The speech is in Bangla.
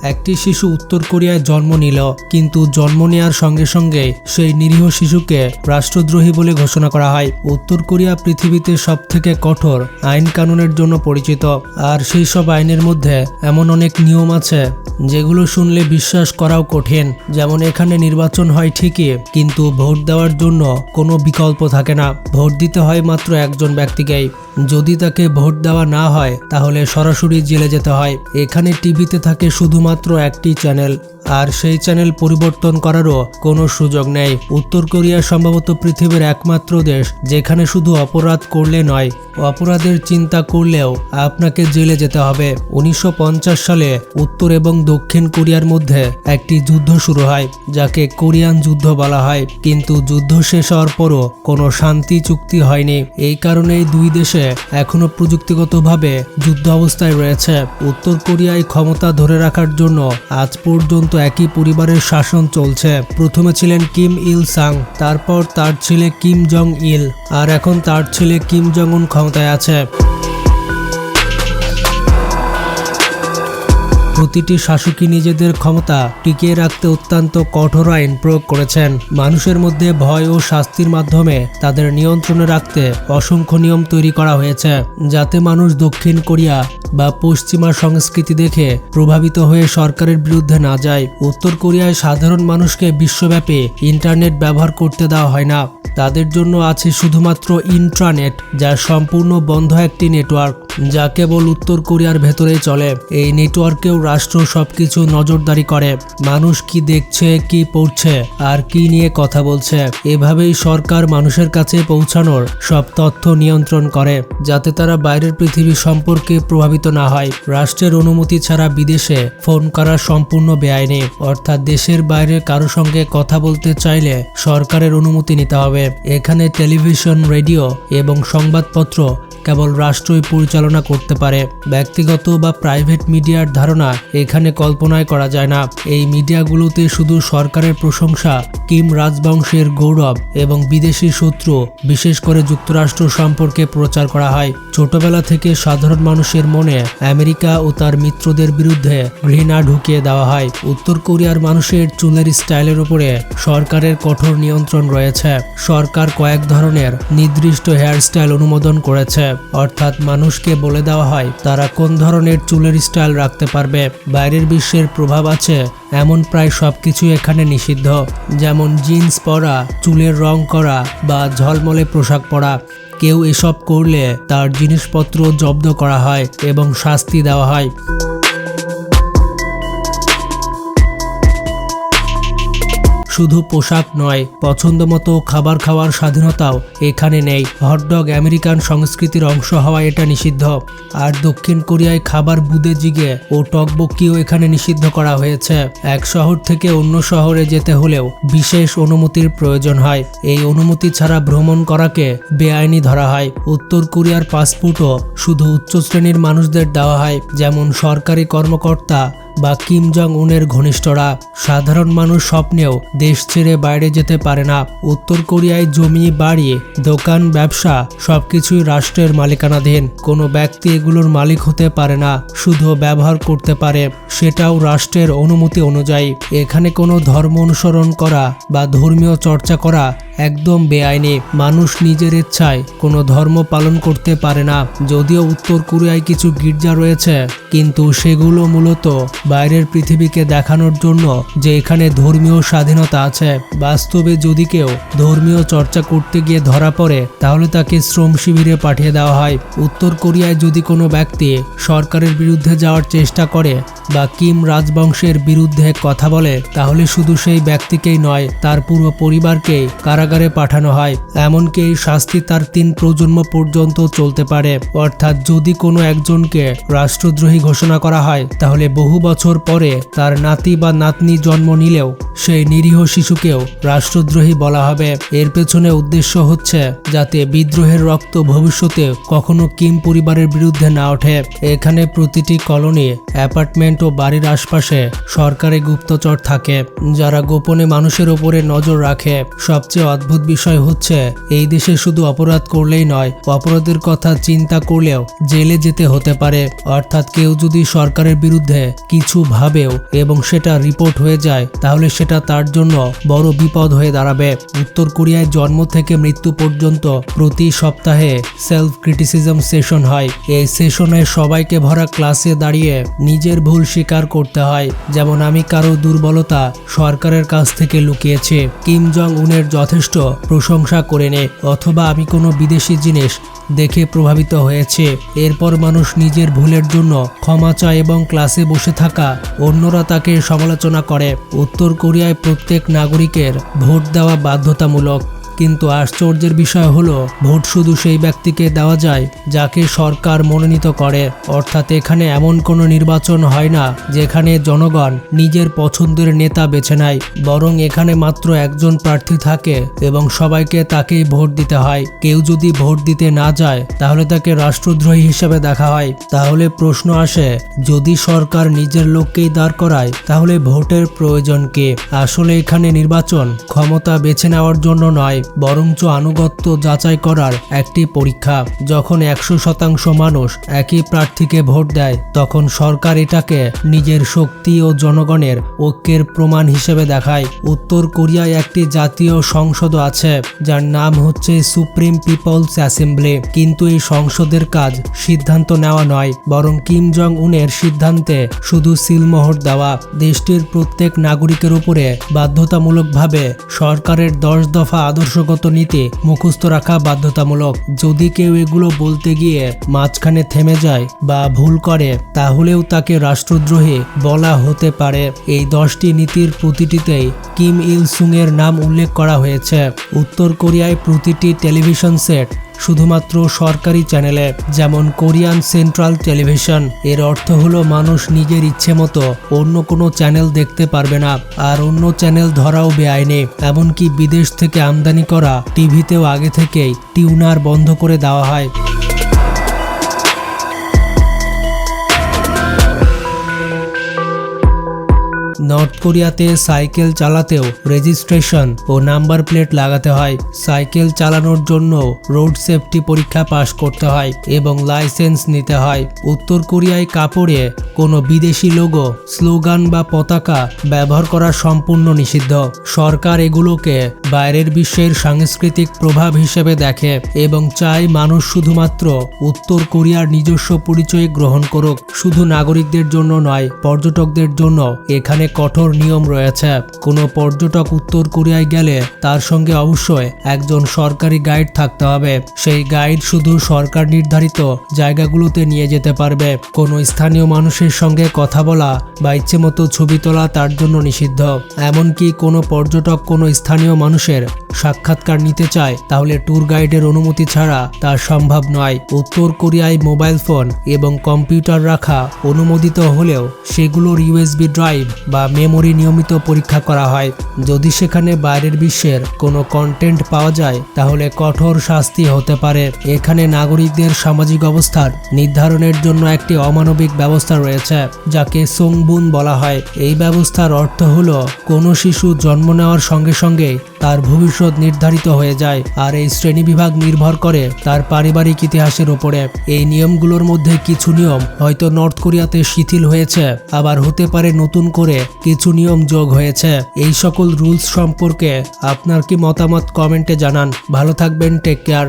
একটি শিশু উত্তর কোরিয়ায় জন্ম নিল, কিন্তু জন্ম নেওয়ার সঙ্গে সঙ্গে সেই নিরীহ শিশুকে রাষ্ট্রদ্রোহী বলে ঘোষণা করা হয়। উত্তর কোরিয়া পৃথিবীতে সবথেকে কঠোর আইন কানুনের জন্য পরিচিত, আর সেই সব আইনের মধ্যে এমন অনেক নিয়ম আছে যেগুলো শুনলে বিশ্বাস করাও কঠিন। যেমন এখানে নির্বাচন হয় ঠিকই, কিন্তু ভোট দেওয়ার জন্য কোনো বিকল্প থাকে না। ভোট দিতে হয় মাত্র একজন ব্যক্তিকেই। যদি তাকে ভোট দেওয়া না হয় তাহলে সরাসরি জেলে যেতে হয়। এখানে টিভিতে থাকে শুধুমাত্র একটি চ্যানেল, আর সেই চ্যানেল পরিবর্তন করারও কোনো সুযোগ নেই। উত্তর কোরিয়া সম্ভবত পৃথিবীর একমাত্র দেশ যেখানে শুধু অপরাধ করলে নয়, অপরাধের চিন্তা করলেও আপনাকে জেলে যেতে হবে। 1950 সালে উত্তর এবং দক্ষিণ কোরিয়ার মধ্যে একটি যুদ্ধ শুরু হয়, যাকে কোরিয়ান যুদ্ধ বলা হয়। কিন্তু যুদ্ধ শেষ হওয়ার পরও কোনো শান্তি চুক্তি হয়নি। এই কারণেই দুই দেশে এখনো প্রযুক্তিগতভাবে যুদ্ধ অবস্থায় রয়েছে। উত্তর কোরিয়ায় ক্ষমতা ধরে রাখার জন্য আজ পর্যন্ত একই পরিবারের শাসন চলছে। প্রথমে ছিলেন কিম ইল সাং, তারপর তার ছেলে কিম জং ইল, আর এখন তার ছেলে কিম জং উন ক্ষমতায় আছে। প্রতিটি শাসকই নিজেদের ক্ষমতা টিকিয়ে রাখতে অত্যন্ত কঠোর আইন প্রয়োগ করেছেন। মানুষের মধ্যে ভয় ও শাস্তির মাধ্যমে তাদের নিয়ন্ত্রণে রাখতে অসংখ্য নিয়ম তৈরি করা হয়েছে, যাতে মানুষ দক্ষিণ কোরিয়া বা পশ্চিমা সংস্কৃতি দেখে প্রভাবিত হয়ে সরকারের বিরুদ্ধে না যায়। উত্তর কোরিয়ায় সাধারণ মানুষকে বিশ্বব্যাপী ইন্টারনেট ব্যবহার করতে দেওয়া হয় না। তাদের জন্য আছে শুধুমাত্র ইন্ট্রানেট, যা সম্পূর্ণ বন্ধ একটি নেটওয়ার্ক, যা কেবল উত্তর কোরিয়ার ভেতরেই চলে। এই নেটওয়ার্কেও রাষ্ট্র সবকিছু নজরদারি করে, মানুষ কি দেখছে, কি পড়ছে আর কি নিয়ে কথা বলছে। এভাবেই সরকার মানুষের কাছে পৌঁছানোর সব তথ্য নিয়ন্ত্রণ করে, যাতে তারা বাইরের পৃথিবী সম্পর্কে প্রভাবিত না হয়। রাষ্ট্রের অনুমতি ছাড়া বিদেশে ফোন করা সম্পূর্ণ বেআইনি, অর্থাৎ দেশের বাইরে কারো সঙ্গে কথা বলতে চাইলে সরকারের অনুমতি নিতে হবে। এখানে টেলিভিশন, রেডিও এবং সংবাদপত্র কেবল রাষ্ট্রই পরিচালনা করতে পারে। ব্যক্তিগত বা প্রাইভেট মিডিয়ার ধারণা এখানে কল্পনাই করা যায় না। এই মিডিয়াগুলোতে শুধু সরকারের প্রশংসা, কিম রাজবংশের গৌরব এবং বিদেশি শত্রু, বিশেষ করে যুক্তরাষ্ট্র সম্পর্কে প্রচার করা হয়। ছোটবেলা থেকে সাধারণ মানুষের মনে আমেরিকা ও তার মিত্রদের বিরুদ্ধে ঘৃণা ঢুকিয়ে দেওয়া হয়। উত্তর কোরিয়ার মানুষের চুলের স্টাইলের উপরে সরকারের কঠোর নিয়ন্ত্রণ রয়েছে। সরকার কয়েক ধরনের নির্দিষ্ট হেয়ারস্টাইল অনুমোদন করেছে, অর্থাৎ মানুষকে বলে দেওয়া হয় তারা কোন ধরনের চুলের স্টাইল রাখতে পারবে। বাইরের বিশ্বের প্রভাব আছে এমন প্রায় সবকিছু এখানে নিষিদ্ধ, যেমন জিন্স পরা, চুলের রং করা বা ঝলমলে পোশাক পরা। কেউ এসব করলে তার জিনিসপত্র জব্দ করা হয় এবং শাস্তি দেওয়া হয়। শুধু পোশাক নয়, পছন্দ মতো খাবার খাওয়ার স্বাধীনতাও এখানে নেই। হটডগ আমেরিকান সংস্কৃতির অংশ হওয়া এটা নিষিদ্ধ। আর দক্ষিণ কোরিয়ায় খাবার বুদে-জিগে ও টকবকিও এখানে নিষিদ্ধ করা হয়েছে। এক শহর থেকে অন্য শহরে যেতে হলেও বিশেষ অনুমতির প্রয়োজন হয়। এই অনুমতি ছাড়া ভ্রমণ করাকে বেআইনি ধরা হয়। উত্তর কোরিয়ার পাসপোর্টও শুধু উচ্চ শ্রেণীর মানুষদের দেওয়া হয়, যেমন সরকারি কর্মকর্তা বা কিম জং উনের ঘনিষ্ঠরা। সাধারণ মানুষ স্বপ্নেও দেশ ছেড়ে বাইরে যেতে পারে না। উত্তর কোরিয়ায় জমি, বাড়ি, দোকান, ব্যবসা সবকিছুই রাষ্ট্রের মালিকানাধীন। কোনো ব্যক্তি এগুলোর মালিক হতে পারে না, শুধু ব্যবহার করতে পারে, সেটাও রাষ্ট্রের অনুমতি অনুযায়ী। এখানে কোনো ধর্ম অনুসরণ করা বা ধর্মীয় চর্চা করা একদম বেআইনি। মানুষ নিজের ইচ্ছায় কোনো ধর্ম পালন করতে পারে না। যদিও উত্তর কোরিয়ায় কিছু গির্জা রয়েছে, কিন্তু সেগুলো মূলত বাইরের পৃথিবীকে দেখানোর জন্য যে এখানে ধর্মীয় স্বাধীনতা আছে। বাস্তবে যদি কেউ ধর্মীয় চর্চা করতে গিয়ে ধরা পড়ে, তাহলে তাকে শ্রম শিবিরে পাঠিয়ে দেওয়া হয়। উত্তর কোরিয়ায় যদি কোনো ব্যক্তি সরকারের বিরুদ্ধে যাওয়ার চেষ্টা করে বা কিম রাজবংশের বিরুদ্ধে কথা বলে, তাহলে শুধু সেই ব্যক্তিকেই নয়, তার পুরো পরিবারকেই কারাগারে পাঠানো হয়। এমনকি এই শাস্তি তার 3 প্রজন্ম পর্যন্ত চলতে পারে। অর্থাৎ যদি কোনো একজনকে রাষ্ট্রদ্রোহী ঘোষণা করা হয়, তাহলে বহু বছর পরে তার নাতি বা নাতনি জন্ম নিলেও সেই নিরীহ শিশুকেও রাষ্ট্রদ্রোহী বলা হবে। এর পেছনে উদ্দেশ্য হচ্ছে যাতে বিদ্রোহের রক্ত ভবিষ্যতে কখনো কিম পরিবারের বিরুদ্ধে না ওঠে। এখানে প্রতিটি কলোনি, অ্যাপার্টমেন্ট ও বাড়ির আশপাশে সরকারি গুপ্তচর থাকে, যারা গোপনে মানুষের ওপরে নজর রাখে। সবচেয়ে অদ্ভুত বিষয় হচ্ছে এই দেশে শুধু অপরাধ করলেই নয়, অপরাধের কথা চিন্তা করলেও জেলে যেতে হতে পারে। অর্থাৎ কেউ যদি সরকারের বিরুদ্ধে কিছু কিছু ভাবেও এবং সেটা রিপোর্ট হয়ে যায় তাহলে সেটা তার জন্য বড় বিপদ হয়ে দাঁড়াবে। উত্তর কোরিয়ায় জন্ম থেকে মৃত্যু পর্যন্ত প্রতি সপ্তাহে সেলফ ক্রিটিসিজম সেশন হয়। এই সেশনে সবাইকে ভরা ক্লাসে দাঁড়িয়ে নিজের ভুল স্বীকার করতে হয়, যেমন আমি কারো দুর্বলতা সরকারের কাছ থেকে লুকিয়েছি, কিম জং উনের যথেষ্ট প্রশংসা করে নে, অথবা আমি কোনো বিদেশি জিনিস দেখে প্রভাবিত হয়েছে। এরপর মানুষ নিজের ভুলের জন্য ক্ষমা চায় এবং ক্লাসে বসে থাকা অন্যরা তাকে সমালোচনা করে। উত্তর কোরিয়ায় প্রত্যেক নাগরিকের ভোট দেওয়া বাধ্যতামূলক, কিন্তু আশ্চর্যের বিষয় হলো ভোট শুধু সেই ব্যক্তিকে দেওয়া যায় যাকে সরকার মনোনীত করে। অর্থাৎ এখানে এমন কোনো নির্বাচন হয় না যেখানে জনগণ নিজের পছন্দের নেতা বেছে নেয়, বরং এখানে মাত্র একজন প্রার্থী থাকে এবং সবাইকে তাকেই ভোট দিতে হয়। কেউ যদি ভোট দিতে না যায় তাহলে তাকে রাষ্ট্রদ্রোহী হিসেবে দেখা হয়। তাহলে প্রশ্ন আসে, যদি সরকার নিজের লোককেই দাঁড় করায় তাহলে ভোটের প্রয়োজন কি? আসলে এখানে নির্বাচন ক্ষমতা বেছে নেওয়ার জন্য নয়, বরঞ্চ আনুগত্য যাচাই করার একটি পরীক্ষা। যখন 100% মানুষ একই প্রার্থীকে ভোট দেয় তখন সরকার এটাকে নিজের শক্তি ও জনগণের ঐক্যের প্রমাণ হিসেবে দেখায়। উত্তর কোরিয়ায় একটি জাতীয় সংসদ আছে যার নাম হচ্ছে সুপ্রিম পিপলস অ্যাসেম্বলি, কিন্তু এই সংসদের কাজ সিদ্ধান্ত নেওয়া নয়, বরং কিম জং উনের সিদ্ধান্তে শুধু সিলমোহর দেওয়া। দেশটির প্রত্যেক নাগরিকের উপরে বাধ্যতামূলকভাবে সরকারের 10 দফা আদর্শগত নীতি মুখস্থ রাখা বাধ্যতামূলক। যদি কেউ এগুলো বলতে গিয়ে মাঝখানে থেমে যায় বা ভুল করে তাহলেও তাকে রাষ্ট্রদ্রোহী বলা হতে পারে। এই 10টি নীতির প্রতিটিতেই কিম ইল সুং এর নাম উল্লেখ করা হয়েছে। উত্তর কোরিয়ায় প্রতিটি টেলিভিশন সেট শুধুমাত্র সরকারি চ্যানেলে, যেমন কোরিয়ান সেন্ট্রাল টেলিভিশন। এর অর্থ হলো মানুষ নিজের ইচ্ছে মতো অন্য কোনো চ্যানেল দেখতে পারবে না, আর অন্য চ্যানেল ধরাও বেআইনি। এমনকি বিদেশ থেকে আমদানি করা টিভিতেও আগে থেকেই টিউনার বন্ধ করে দেওয়া হয়। নর্থ কোরিয়াতে সাইকেল চালাতেও রেজিস্ট্রেশন ও নাম্বার প্লেট লাগাতে হয়। সাইকেল চালানোর জন্য রোড সেফটি পরীক্ষা পাশ করতে হয় এবং লাইসেন্স নিতে হয়। উত্তর কোরিয়ায় কাপড়ে কোনো বিদেশি লোগো, স্লোগান বা পতাকা ব্যবহার করা সম্পূর্ণ নিষিদ্ধ। সরকার এগুলোকে বাইরের বিশ্বের সাংস্কৃতিক প্রভাব হিসেবে দেখে এবং চায় মানুষ শুধুমাত্র উত্তর কোরিয়ার নিজস্ব পরিচয় গ্রহণ করুক। শুধু নাগরিকদের জন্য নয়, পর্যটকদের জন্য এখানে কঠোর নিয়ম রয়েছে। কোনো পর্যটক উত্তর কোরিয়ায় গেলে তার সঙ্গে অবশ্যই একজন সরকারি গাইড থাকতে হবে। সেই গাইড শুধু সরকার নির্ধারিত জায়গাগুলোতে নিয়ে যেতে পারবে। কোনো স্থানীয় মানুষের সঙ্গে কথা বলা বা ইচ্ছেমতো ছবি তোলা তার জন্য নিষিদ্ধ। এমনকি কোনো পর্যটক কোনো স্থানীয় মানুষের সাক্ষাৎকার নিতে চায় তাহলে ট্যুর গাইডের অনুমতি ছাড়া তা সম্ভব নয়। উত্তর কোরিয়ায় মোবাইল ফোন এবং কম্পিউটার রাখা অনুমোদিত হলেও সেগুলোর ইউএসবি ড্রাইভ বা মেমোরি নিয়মিত পরীক্ষা করা হয়। যদি সেখানে বাইরের বিশ্বের কোনো কন্টেন্ট পাওয়া যায় তাহলে কঠোর শাস্তি হতে পারে। এখানে নাগরিকদের সামাজিক অবস্থার নির্ধারণের জন্য একটি অমানবিক ব্যবস্থা রয়েছে যাকে সোংবুন বলা হয়। এই ব্যবস্থার অর্থ হলো কোনো শিশু জন্ম নেওয়ার সঙ্গে সঙ্গে তার ভবিষ্যৎ নির্ধারিত হয়ে যায়, আর এই শ্রেণীবিভাগ নির্ভর করে তার পারিবারিক ইতিহাসের উপরে। এই নিয়মগুলোর মধ্যে কিছু নিয়ম হয়তো নর্থ কোরিয়াতে শিথিল হয়েছে, আবার হতে পারে নতুন করে কিছু নিয়ম যোগ হয়েছে। এই সকল রুলস সম্পর্কে আপনার কি মতামত কমেন্টে জানান। ভালো থাকবেন, টেক কেয়ার।